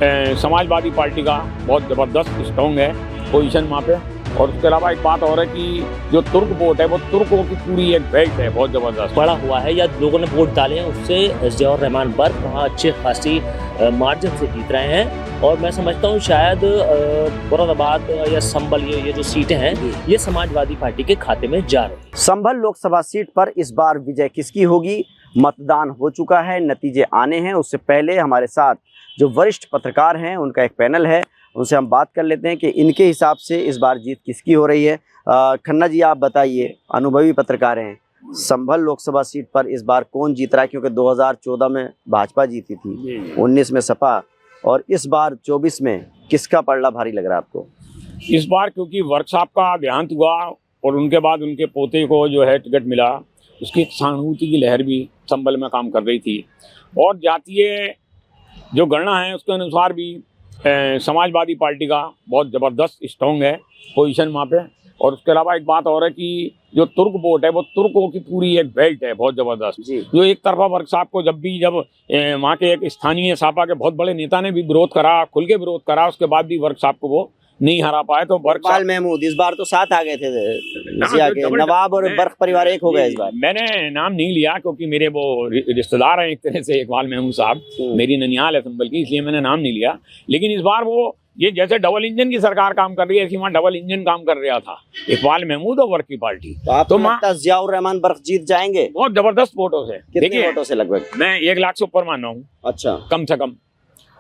Samajwadi party का बहुत ज़बरदस्त स्ट्रॉन्ग है पोजीशन वहाँ पे। और उसके अलावा एक बात और है कि जो तुर्क वोट है वो तुर्कों की पूरी एक बेल्ट है, बहुत ज़बरदस्त पड़ा हुआ है या लोगों ने वोट डाले हैं, उससे ज़ियाउर रहमान बर्क वहाँ अच्छे खासी मार्जिन से जीत रहे हैं। और मैं समझता हूँ शायद मुरादाबाद या संभल ये जो सीटें हैं ये समाजवादी पार्टी के खाते में जा रही हैं। संभल लोकसभा सीट पर इस बार विजय किसकी होगी? मतदान हो चुका है, नतीजे आने हैं। उससे पहले हमारे साथ जो वरिष्ठ पत्रकार हैं उनका एक पैनल है, उनसे हम बात कर लेते हैं कि इनके हिसाब से इस बार जीत किसकी हो रही है। खन्ना जी, आप बताइए, अनुभवी पत्रकार हैं, संभल लोकसभा सीट पर इस बार कौन जीत रहा है? क्योंकि 2014 में भाजपा जीती थी, 19 में सपा, और इस बार 24 में किसका पलड़ा भारी लग रहा है आपको? इस बार क्योंकि वर्क साहब का देहांत हुआ और उनके बाद उनके पोते को जो है टिकट मिला, उसकी सहानुभूति की लहर भी संभल में काम कर रही थी। और जातीय जो गणना है उसके अनुसार भी समाजवादी पार्टी का बहुत ज़बरदस्त स्ट्रॉन्ग है पोजीशन वहाँ पे। और उसके अलावा एक बात और है कि जो तुर्क वोट है वो तुर्कों की पूरी एक बेल्ट है, बहुत ज़बरदस्त। जो एक तरफा वर्क साहब को जब वहाँ के एक स्थानीय सपा के बहुत बड़े नेता ने भी विरोध करा, खुल के विरोध करा, उसके बाद भी वर्क साहब को वो नहीं हरा पाए। तो इकबाल महमूद इस बार तो साथ आ गए थे, नवाब और बर्क परिवार एक हो गया इस बार। मैंने नाम नहीं लिया क्योंकि मेरे वो रिश्तेदार हैं एक तरह से, इकबाल महमूद साहब मेरी ननियाल है संभल की, इसलिए मैंने नाम नहीं लिया। लेकिन इस बार वो ये जैसे डबल इंजन की सरकार काम कर रही है, ऐसी वहाँ डबल इंजन काम कर रहा था इकबाल महमूद और वर्क की पार्टी। तो ज़ियाउर रहमान बर्क जीत जाएंगे बहुत जबरदस्त वोटों से। कितने वोटों से? लगभग मैं 1 लाख से ऊपर मान रहा हूँ। अच्छा, कम से कम।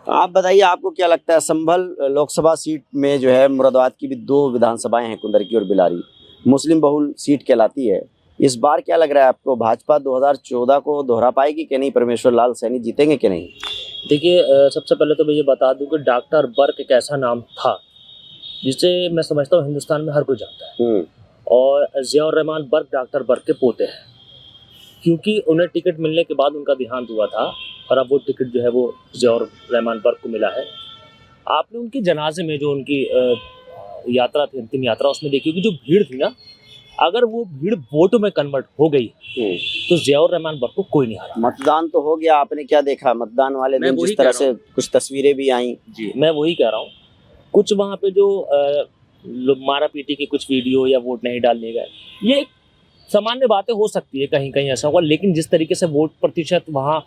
आप बताइए, आपको क्या लगता है संभल लोकसभा सीट में जो है, मुरादाबाद की भी 2 विधानसभाएं हैं, कुंदर की और बिलारी, मुस्लिम बहुल सीट कहलाती है। इस बार क्या लग रहा है आपको, भाजपा 2014 को दोहरा पाएगी कि नहीं? परमेश्वर लाल सैनी जीतेंगे कि नहीं? देखिए, सबसे पहले तो मैं ये बता दूं कि डॉक्टर बर्क एक ऐसा नाम था जिसे मैं समझता हूँ हिंदुस्तान में हर कोई जानता है। और ज़ियाउर रहमान बर्क डॉक्टर बर्क के पोते हैं, क्योंकि उन्हें टिकट मिलने के बाद उनका देहांत हुआ था और अब वो टिकट जो है वो ज़ियाउर रहमान बर्क को मिला है। आपने उनके जनाजे में जो उनकी यात्रा थी, अंतिम यात्रा, उसमें देखिए कि जो भीड़ थी ना, अगर वो भीड़ वोटों में कन्वर्ट हो गई तो ज़ियाउर रहमान बर्क को कोई नहीं हरा। मतदान तो हो गया, आपने क्या देखा मतदान वाले दिन? जिस तरह से कुछ तस्वीरें भी आई। जी, मैं वही कह रहा हूँ। कुछ वहाँ पे जो मारा पीटी के कुछ वीडियो या वोट नहीं डालने गए, ये सामान्य बातें हो सकती है, कहीं कहीं ऐसा हुआ। लेकिन जिस तरीके से वोट प्रतिशत वहाँ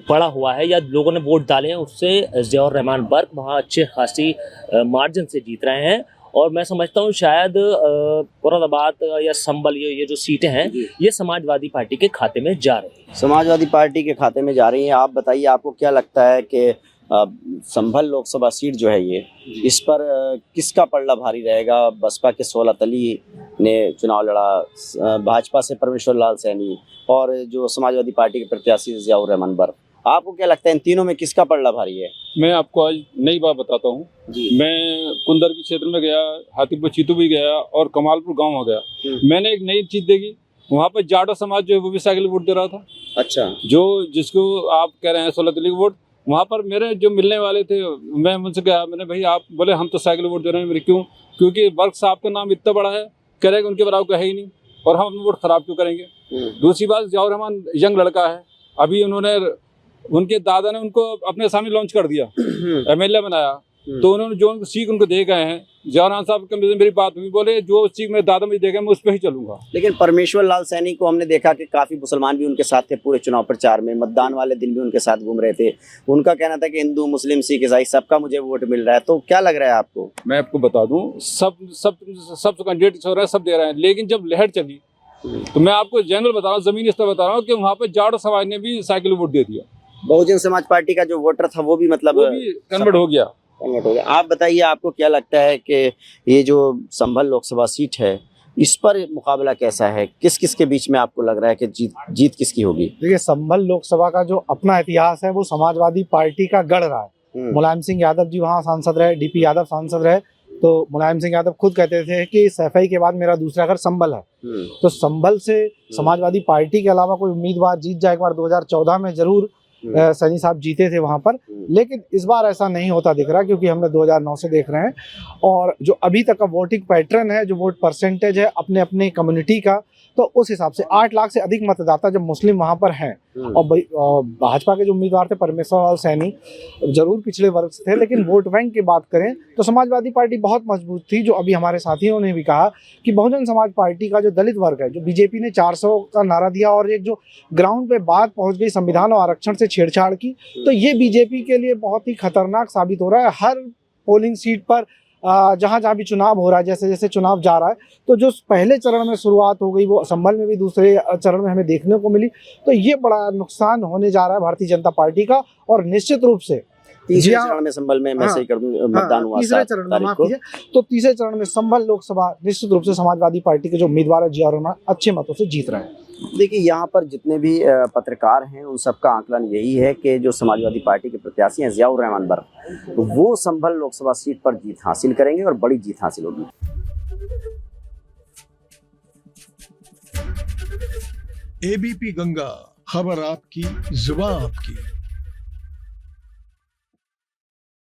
पड़ा हुआ है या लोगों ने वोट डाले हैं, उससे ज़ियाउर रहमान बर्क वहाँ अच्छे खासी मार्जिन से जीत रहे हैं। और मैं समझता हूँ शायद मुरादाबाद या संभल ये जो सीटें हैं ये समाजवादी पार्टी के खाते में जा रही हैं। समाजवादी पार्टी के खाते में जा रही हैं। आप बताइए, आपको क्या लगता है कि संभल लोकसभा सीट जो है ये, इस पर किसका पलड़ा भारी रहेगा? बसपा के 16 तली ने चुनाव लड़ा, भाजपा से परमेश्वर लाल सैनी, और जो समाजवादी पार्टी के प्रत्याशी ज़ियाउर रहमान बर्क। आपको क्या लगता है इन तीनों में किसका पलड़ा भारी है? मैं आपको आज नई बात बताता हूँ। मैं कुंदर के क्षेत्र में गया, हाथीपुर चीतू भी गया और कमालपुर गांव हो गया। मैंने एक नई चीज देखी, वहाँ पर जाटो समाज जो है वो भी साइकिल वोट दे रहा था। अच्छा, जो जिसको आप कह रहे हैं 16 तली वोट, वहाँ पर मेरे जो मिलने वाले थे, मैं उनसे कहा, मैंने भाई आप बोले हम तो साइकिल वोट दे रहे हैं। मेरे क्यों? क्योंकि वर्क साहब का नाम इतना बड़ा है, कह रहे हैं उनके बराबर का है ही नहीं, और हम वोट खराब क्यों करेंगे? दूसरी बात, ज़ियाउर रहमान यंग लड़का है, अभी उन्होंने, उनके दादा ने उनको अपने सामने लॉन्च कर दिया, MLA बनाया, तो उन्होंने जो सीख उनको दे गए हैं। ज़ियाउर रहमान साहब के मेरी बात हुई, बोले जो सीख मेरे दादा मुझे दे गए मैं उस पर ही चलूंगा। लेकिन परमेश्वर लाल सैनी को हमने देखा कि काफी मुसलमान भी उनके साथ थे पूरे चुनाव प्रचार में, मतदान वाले दिन भी उनके साथ घूम रहे थे। उनका कहना था कि हिंदू मुस्लिम सिख ईसाई सबका मुझे वोट मिल रहा है। तो क्या लग रहा है आपको? मैं आपको बता दूं, सब कैंडिडेट हो रहे हैं, सब दे रहे हैं, लेकिन जब लहर चली तो मैं आपको जनरल बता रहा हूँ, जमीनी स्तर बता रहा हूँ कि वहाँ पे जाटो समाज ने भी साइकिल वोट दे दिया। बहुजन समाज पार्टी का जो वोटर था वो भी मतलब कन्वर्ट हो गया। आप बताइए, आपको क्या लगता है कि ये जो संभल लोकसभा सीट है, इस पर मुकाबला कैसा है? किस किस के बीच में आपको लग रहा है कि जीत किसकी होगी? देखिए, संभल लोकसभा का जो अपना इतिहास है वो समाजवादी पार्टी का गढ़ रहा है। मुलायम सिंह यादव जी वहाँ सांसद रहे, DP यादव सांसद रहे, तो मुलायम सिंह यादव खुद कहते थे कि सैफई के बाद मेरा दूसरा घर संभल है। तो संभल से समाजवादी पार्टी के अलावा कोई उम्मीदवार जीत जाए। एक बार 2014 में जरूर सैनी साहब जीते थे वहां पर, लेकिन इस बार ऐसा नहीं होता दिख रहा, क्योंकि हमने 2009 से देख रहे हैं। और जो अभी तक का वोटिंग पैटर्न है, जो वोट परसेंटेज है अपने अपने कम्युनिटी का, तो उस हिसाब से 8 लाख से अधिक मतदाता जब मुस्लिम वहाँ पर हैं, और भाजपा के जो उम्मीदवार थे परमेश्वर लाल सैनी जरूर पिछड़े वर्ग से थे, लेकिन वोट बैंक की बात करें तो समाजवादी पार्टी बहुत मजबूत थी। जो अभी हमारे साथियों ने भी कहा कि बहुजन समाज पार्टी का जो दलित वर्ग है, जो बीजेपी ने 400 का नारा दिया और एक जो ग्राउंड पे बात पहुंच गई संविधान और आरक्षण से छेड़छाड़ की, तो ये बीजेपी के लिए बहुत ही खतरनाक साबित हो रहा है। हर पोलिंग सीट पर जहाँ जहाँ भी चुनाव हो रहा है, जैसे जैसे चुनाव जा रहा है, तो जो पहले चरण में शुरुआत हो गई वो संभल में भी दूसरे चरण में हमें देखने को मिली। तो ये बड़ा नुकसान होने जा रहा है भारतीय जनता पार्टी का। और निश्चित रूप से तीसरे चरण में संभल में मैं सही कर दूं मतदान हुआ तीसरे चरण में, माफ कीजिए, तो तीसरे चरण में संभल लोकसभा निश्चित रूप से समाजवादी पार्टी के जो उम्मीदवार है जियाउर रहमान अच्छे मतों से जीत रहे हैं। देखिए, यहाँ पर जितने भी पत्रकार हैं उन सबका आकलन यही है कि जो समाजवादी पार्टी के प्रत्याशी हैं जियाउर रहमान बर्क, वो संभल लोकसभा सीट पर जीत हासिल करेंगे और बड़ी जीत हासिल होगी। एबीपी गंगा, खबर आपकी, जुबान आपकी।